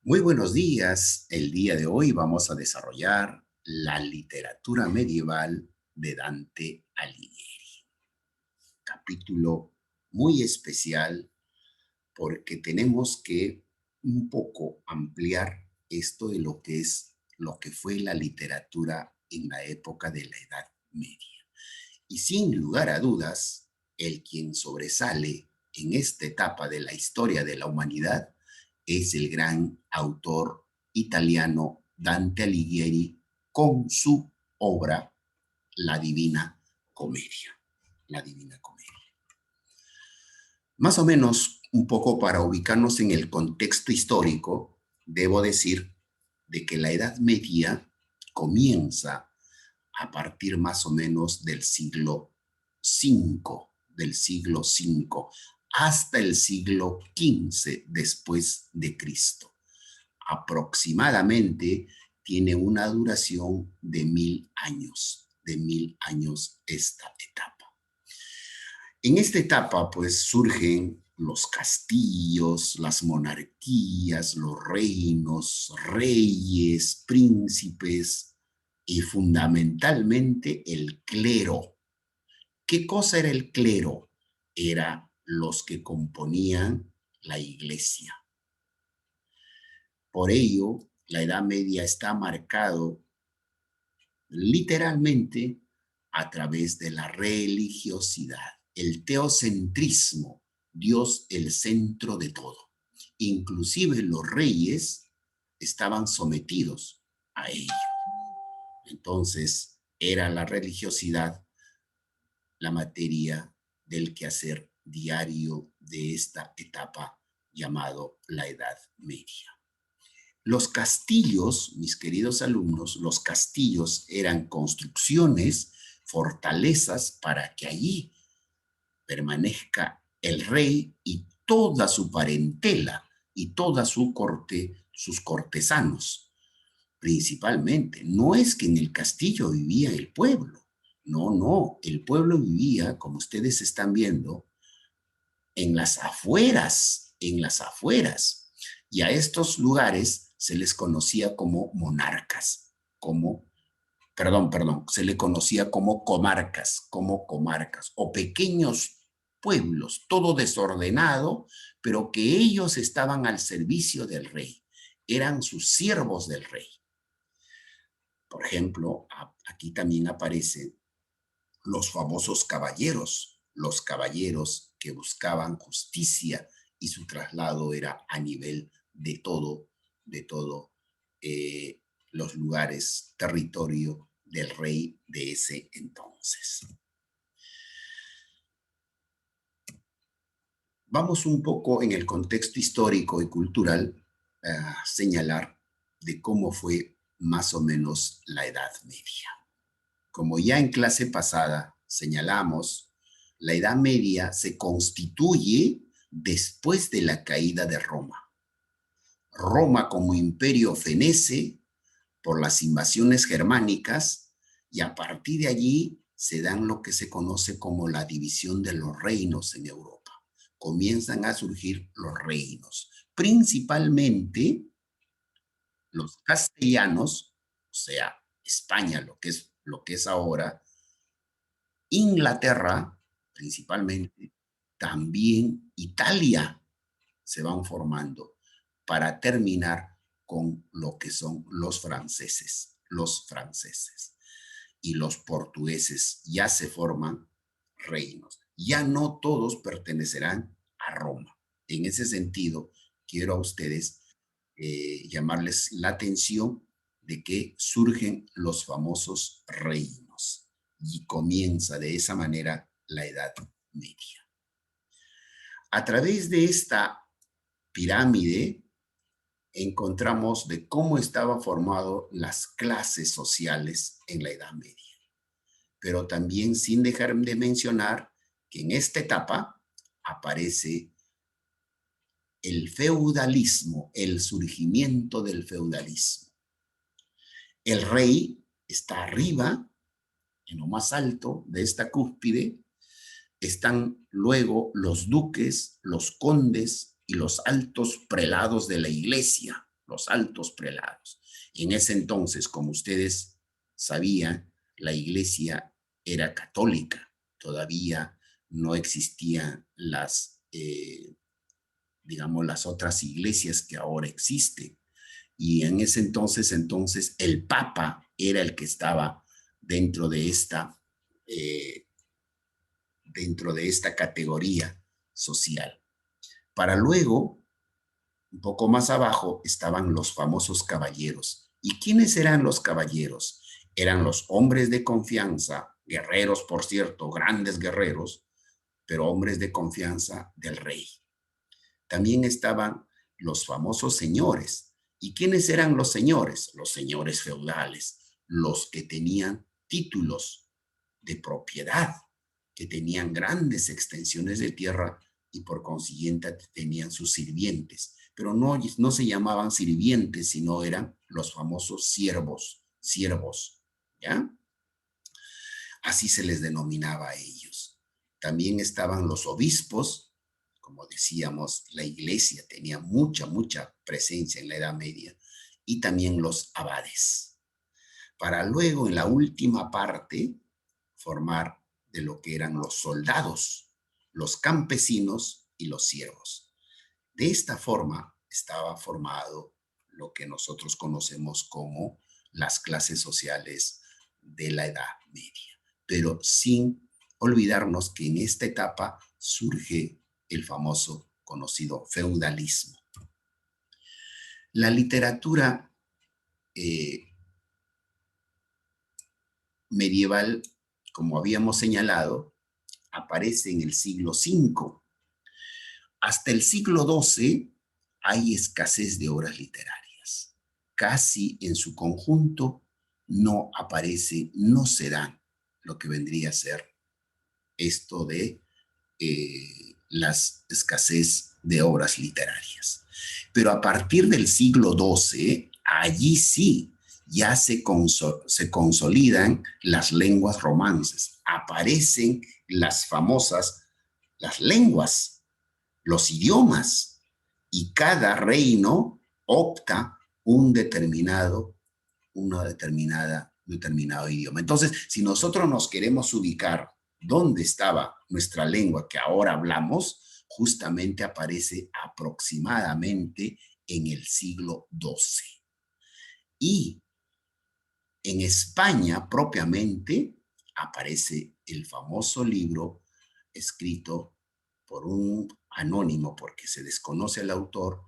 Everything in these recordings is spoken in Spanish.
Muy buenos días. El día de hoy vamos a desarrollar la literatura medieval de Dante Alighieri. Capítulo muy especial porque tenemos que un poco ampliar esto de lo que fue la literatura en la época de la Edad Media. Y sin lugar a dudas, el quien sobresale en esta etapa de la historia de la humanidad es el gran autor italiano Dante Alighieri con su obra La Divina Comedia. La Divina Comedia. Más o menos, un poco para ubicarnos en el contexto histórico, debo decir de que la Edad Media comienza a partir más o menos del siglo V, hasta el siglo XV después de Cristo. Aproximadamente tiene una duración de 1000 años esta etapa. En esta etapa, pues, surgen los castillos, las monarquías, los reinos, reyes, príncipes y fundamentalmente el clero. ¿Qué cosa era el clero? Era los que componían la iglesia. Por ello, la Edad Media está marcado literalmente a través de la religiosidad, el teocentrismo, Dios el centro de todo. Inclusive los reyes estaban sometidos a ello. Entonces, era la religiosidad la materia del quehacer diario de esta etapa llamado la Edad Media. Los castillos, mis queridos alumnos, los castillos eran construcciones, fortalezas para que allí permanezca el rey y toda su parentela y toda su corte, sus cortesanos, principalmente. No es que en el castillo vivía el pueblo, no, el pueblo vivía, como ustedes están viendo, en las afueras. Y a estos lugares se les conocía como monarcas, se le conocía como comarcas o pequeños pueblos, todo desordenado, pero que ellos estaban al servicio del rey, eran sus siervos del rey. Por ejemplo, aquí también aparecen los famosos caballeros, los caballeros que buscaban justicia y su traslado era a nivel de todo los lugares, territorio del rey de ese entonces. Vamos un poco en el contexto histórico y cultural a señalar de cómo fue más o menos la Edad Media. Como ya en clase pasada señalamos, la Edad Media se constituye después de la caída de Roma. Roma como imperio fenece por las invasiones germánicas y a partir de allí se dan lo que se conoce como la división de los reinos en Europa. Comienzan a surgir los reinos, principalmente los castellanos, o sea, España, lo que es ahora, Inglaterra, principalmente, también Italia se van formando para terminar con lo que son los franceses y los portugueses ya se forman reinos. Ya no todos pertenecerán a Roma. En ese sentido, quiero a ustedes llamarles la atención de que surgen los famosos reinos y comienza de esa manera la Edad Media. A través de esta pirámide encontramos de cómo estaban formadas las clases sociales en la Edad Media. Pero también sin dejar de mencionar que en esta etapa aparece el feudalismo, el surgimiento del feudalismo. El rey está arriba, en lo más alto de esta cúspide, están luego los duques, los condes y los altos prelados de la iglesia. los altos prelados. En ese entonces, como ustedes sabían, la iglesia era católica, todavía no existían digamos, las otras iglesias que ahora existen. Y en ese entonces, el Papa era el que estaba dentro de eh, dentro de esta categoría social. Para luego, un poco más abajo, estaban los famosos caballeros. ¿Y quiénes eran los caballeros? Eran los hombres de confianza, guerreros, por cierto, grandes guerreros, pero hombres de confianza del rey. También estaban los famosos señores. ¿Y quiénes eran los señores? Los señores feudales, los que tenían títulos de propiedad, que tenían grandes extensiones de tierra y por consiguiente tenían sus sirvientes. Pero no se llamaban sirvientes, sino eran los famosos siervos, ¿ya? Así se les denominaba a ellos. También estaban los obispos. Como decíamos, la iglesia tenía mucha presencia en la Edad Media, y también los abades, para luego en la última parte formar de lo que eran los soldados, los campesinos y los siervos. De esta forma estaba formado lo que nosotros conocemos como las clases sociales de la Edad Media, pero sin olvidarnos que en esta etapa surge el famoso conocido feudalismo. La literatura medieval, como habíamos señalado, aparece en el siglo V. Hasta el siglo XII hay escasez de obras literarias. Casi en su conjunto no aparece, no se da lo que vendría a ser esto de las escasez de obras literarias. Pero a partir del siglo XII, allí sí ya se consolidan las lenguas romances, aparecen las famosas, las lenguas, los idiomas, y cada reino opta determinado idioma. Entonces, si nosotros nos queremos ubicar dónde estaba nuestra lengua que ahora hablamos, justamente aparece aproximadamente en el siglo XII. Y en España propiamente aparece el famoso libro escrito por un anónimo, porque se desconoce el autor,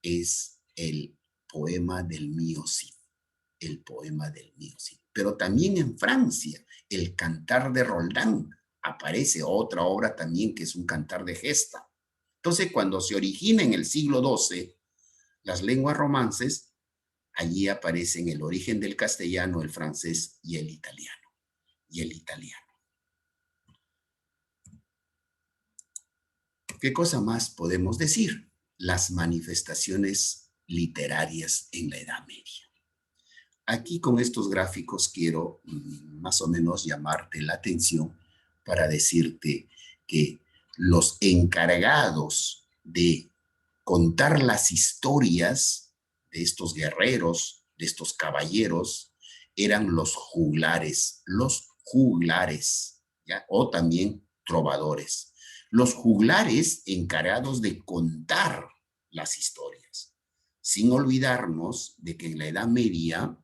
es el poema del Mío Cid, el poema del Mío Cid. Pero también en Francia, el Cantar de Roldán, aparece otra obra también que es un cantar de gesta. Entonces, cuando se origina en el siglo XII, las lenguas romances, allí aparecen el origen del castellano, el francés y el italiano. ¿Qué cosa más podemos decir? Las manifestaciones literarias en la Edad Media. Aquí con estos gráficos quiero más o menos llamarte la atención para decirte que los encargados de contar las historias de estos guerreros, de estos caballeros, eran los juglares, ¿ya? O también trovadores. Los juglares encargados de contar las historias, sin olvidarnos de que en la Edad Media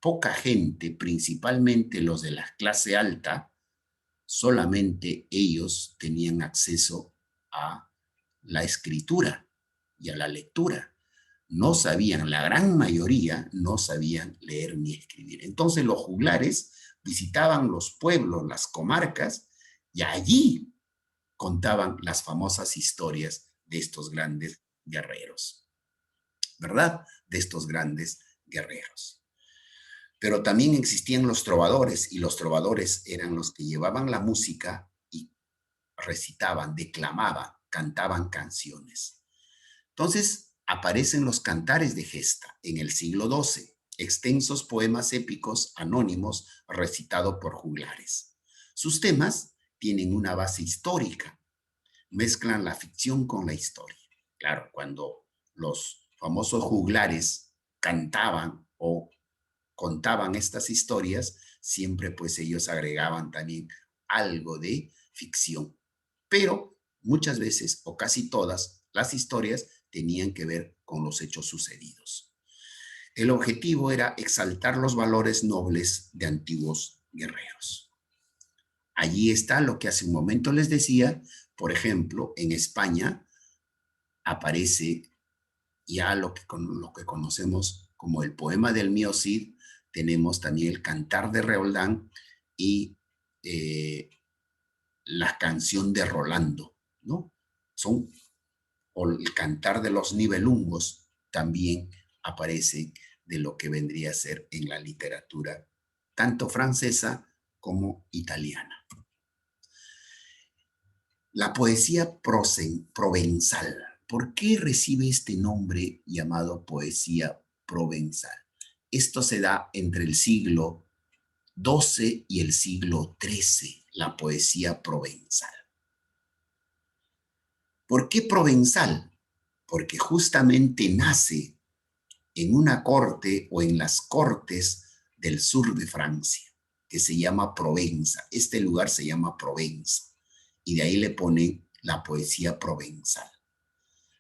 poca gente, principalmente los de la clase alta, solamente ellos tenían acceso a la escritura y a la lectura. No sabían, la gran mayoría no sabían leer ni escribir. Entonces los juglares visitaban los pueblos, las comarcas, y allí contaban las famosas historias de estos grandes guerreros, ¿verdad? De estos grandes guerreros. Pero también existían los trovadores, y los trovadores eran los que llevaban la música y recitaban, declamaban, cantaban canciones. Entonces aparecen los cantares de gesta en el siglo XII, extensos poemas épicos anónimos recitados por juglares. Sus temas tienen una base histórica, mezclan la ficción con la historia. Claro, cuando los famosos juglares cantaban o contaban estas historias, siempre pues ellos agregaban también algo de ficción. Pero muchas veces, o casi todas, las historias tenían que ver con los hechos sucedidos. El objetivo era exaltar los valores nobles de antiguos guerreros. Allí está lo que hace un momento les decía. Por ejemplo, en España aparece ya lo que conocemos como el poema del Mío Cid. Tenemos también el Cantar de Roldán y la canción de Rolando, ¿no? Son, o el Cantar de los Nibelungos también aparece de lo que vendría a ser en la literatura tanto francesa como italiana. La poesía provenzal. ¿Por qué recibe este nombre llamado poesía provenzal? Esto se da entre el siglo XII y el siglo XIII, la poesía provenzal. ¿Por qué provenzal? Porque justamente nace en una corte o en las cortes del sur de Francia, que se llama Provenza. Este lugar se llama Provenza, y de ahí le ponen la poesía provenzal.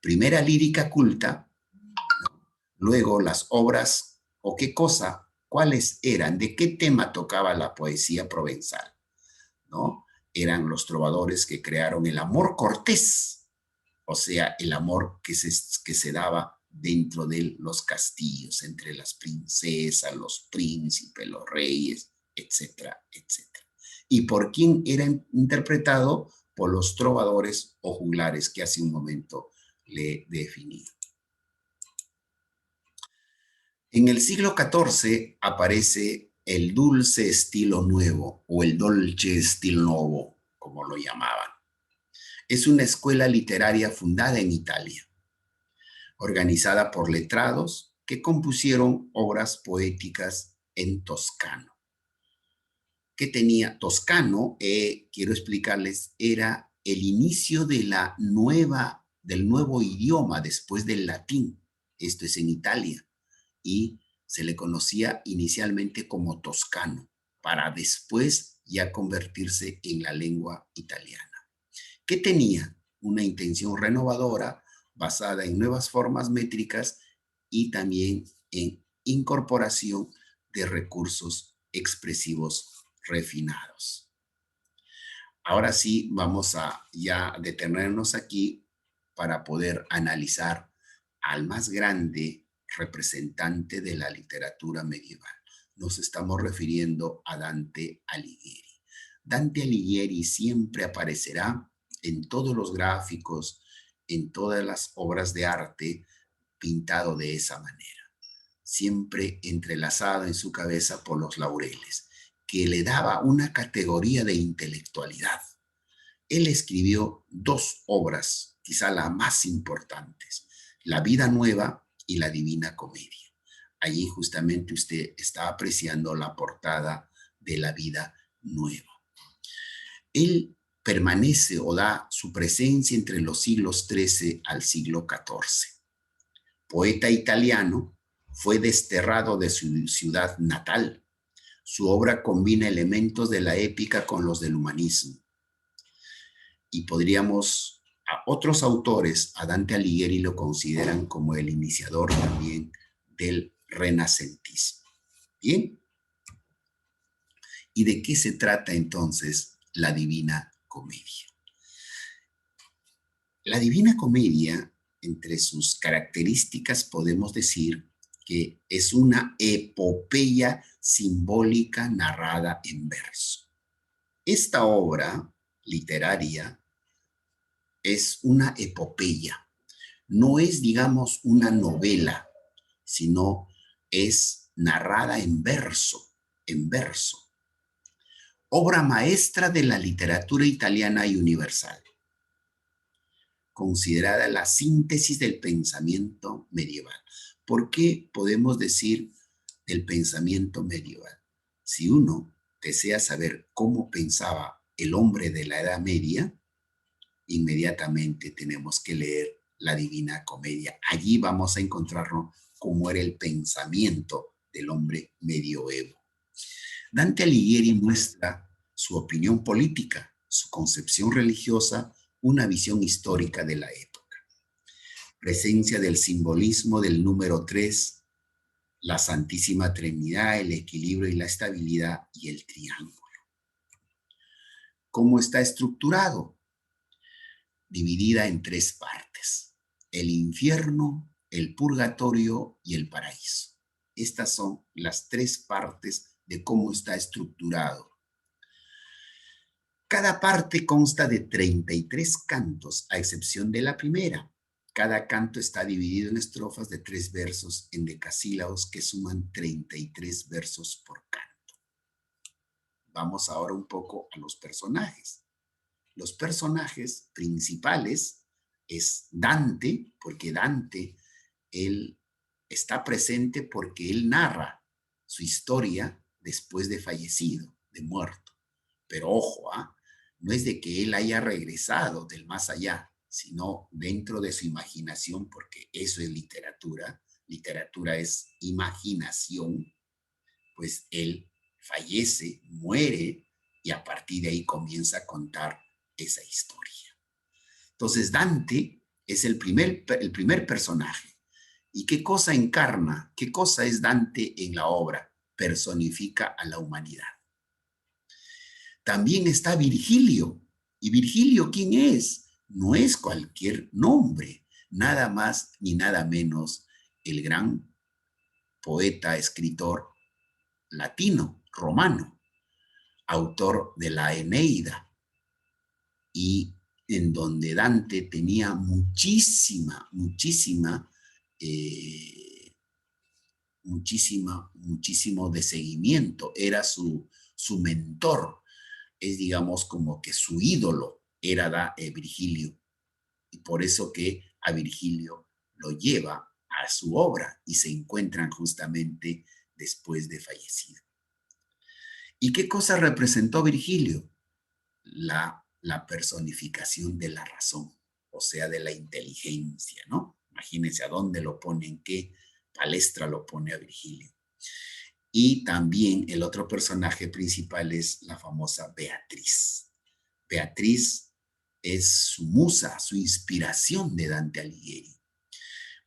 Primera lírica culta, ¿no? Luego las obras, o qué cosa, cuáles eran, de qué tema tocaba la poesía provenzal, ¿no? Eran los trovadores que crearon el amor cortés, o sea, el amor que se daba dentro de los castillos, entre las princesas, los príncipes, los reyes, etcétera, etcétera. ¿Y por quién era interpretado? Por los trovadores o juglares que hace un momento le definí. En el siglo XIV aparece el dulce estilo nuevo o el dolce stile nuovo, como lo llamaban. Es una escuela literaria fundada en Italia, organizada por letrados que compusieron obras poéticas en toscano. ¿Qué tenía? Toscano, quiero explicarles, era el inicio de del nuevo idioma después del latín. Esto es en Italia. Y se le conocía inicialmente como toscano, para después ya convertirse en la lengua italiana. ¿Qué tenía? Una intención renovadora basada en nuevas formas métricas y también en incorporación de recursos expresivos refinados. Ahora sí, vamos a ya detenernos aquí para poder analizar al más grande representante de la literatura medieval. Nos estamos refiriendo a Dante Alighieri. Dante Alighieri siempre aparecerá en todos los gráficos, en todas las obras de arte, pintado de esa manera, siempre entrelazado en su cabeza por los laureles, que le daba una categoría de intelectualidad. Él escribió dos obras, quizá las más importantes, La Vida Nueva y La Divina Comedia. Allí justamente usted está apreciando la portada de La Vida Nueva. Él permanece o da su presencia entre los siglos XIII al siglo XIV. Poeta italiano, fue desterrado de su ciudad natal. Su obra combina elementos de la épica con los del humanismo. Y podríamos, a otros autores, a Dante Alighieri lo consideran como el iniciador también del renacentismo. ¿Bien? ¿Y de qué se trata entonces la Divina Comedia? La Divina Comedia, entre sus características, podemos decir que es una epopeya simbólica narrada en verso. Esta obra literaria es una epopeya. No es, digamos, una novela, sino es narrada en verso, en verso. Obra maestra de la literatura italiana y universal, considerada la síntesis del pensamiento medieval. ¿Por qué podemos decir el pensamiento medieval? Si uno desea saber cómo pensaba el hombre de la Edad Media, inmediatamente tenemos que leer la Divina Comedia. Allí vamos a encontrarnos cómo era el pensamiento del hombre medioevo. Dante Alighieri muestra su opinión política, su concepción religiosa, una visión histórica de la época. Presencia del simbolismo del número 3, la Santísima Trinidad, el equilibrio y la estabilidad y el triángulo. ¿Cómo está estructurado? Dividida en 3 partes: el infierno, el purgatorio y el paraíso. Estas son las 3 partes de cómo está estructurado. Cada parte consta de 33 cantos, a excepción de la primera. Cada canto está dividido en estrofas de 3 versos en decasílabos que suman 33 versos por canto. Vamos ahora un poco a los personajes. Los personajes principales es Dante, porque Dante, él está presente porque él narra su historia después de fallecido, de muerto. Pero ojo, no es de que él haya regresado del más allá, sino dentro de su imaginación, porque eso es literatura. Literatura es imaginación, pues él fallece, muere, y a partir de ahí comienza a contar esa historia. Entonces Dante es el primer personaje. ¿Y qué cosa encarna? ¿Qué cosa es Dante en la obra? Personifica a la humanidad. También está Virgilio. ¿Y Virgilio quién es? No es cualquier nombre, nada más ni nada menos el gran poeta, escritor latino, romano, autor de la Eneida, y en donde Dante tenía muchísimo de seguimiento. Era su mentor, es digamos como que su ídolo era Virgilio, y por eso que a Virgilio lo lleva a su obra y se encuentran justamente después de fallecido. ¿Y qué cosa representó Virgilio? La personificación de la razón, o sea, de la inteligencia, ¿no? Imagínense a dónde lo pone, en qué palestra lo pone a Virgilio. Y también el otro personaje principal es la famosa Beatriz. Beatriz es su musa, su inspiración de Dante Alighieri.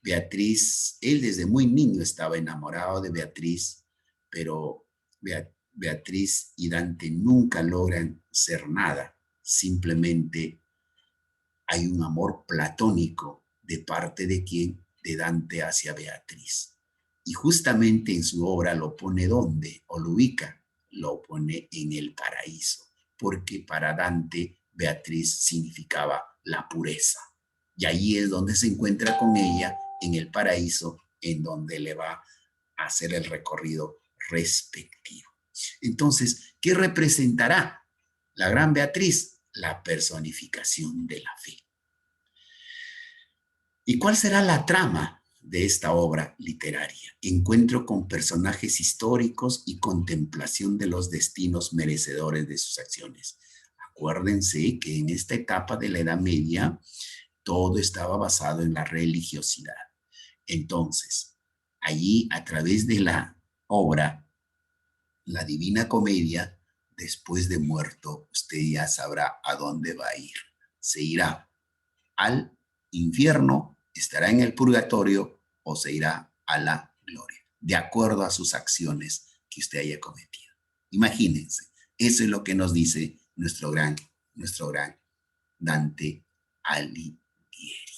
Beatriz, él desde muy niño estaba enamorado de Beatriz, pero Beatriz y Dante nunca logran ser nada. Simplemente hay un amor platónico de parte de quien, de Dante hacia Beatriz. Y justamente en su obra lo pone ¿dónde? O lo ubica, lo pone en el paraíso, porque para Dante Beatriz significaba la pureza. Y ahí es donde se encuentra con ella, en el paraíso, en donde le va a hacer el recorrido respectivo. Entonces, ¿qué representará la gran Beatriz? La personificación de la fe. ¿Y cuál será la trama de esta obra literaria? Encuentro con personajes históricos y contemplación de los destinos merecedores de sus acciones. Acuérdense que en esta etapa de la Edad Media todo estaba basado en la religiosidad. Entonces, allí a través de la obra, la Divina Comedia, después de muerto, usted ya sabrá a dónde va a ir. Se irá al infierno, estará en el purgatorio o se irá a la gloria, de acuerdo a sus acciones que usted haya cometido. Imagínense, eso es lo que nos dice nuestro gran Dante Alighieri.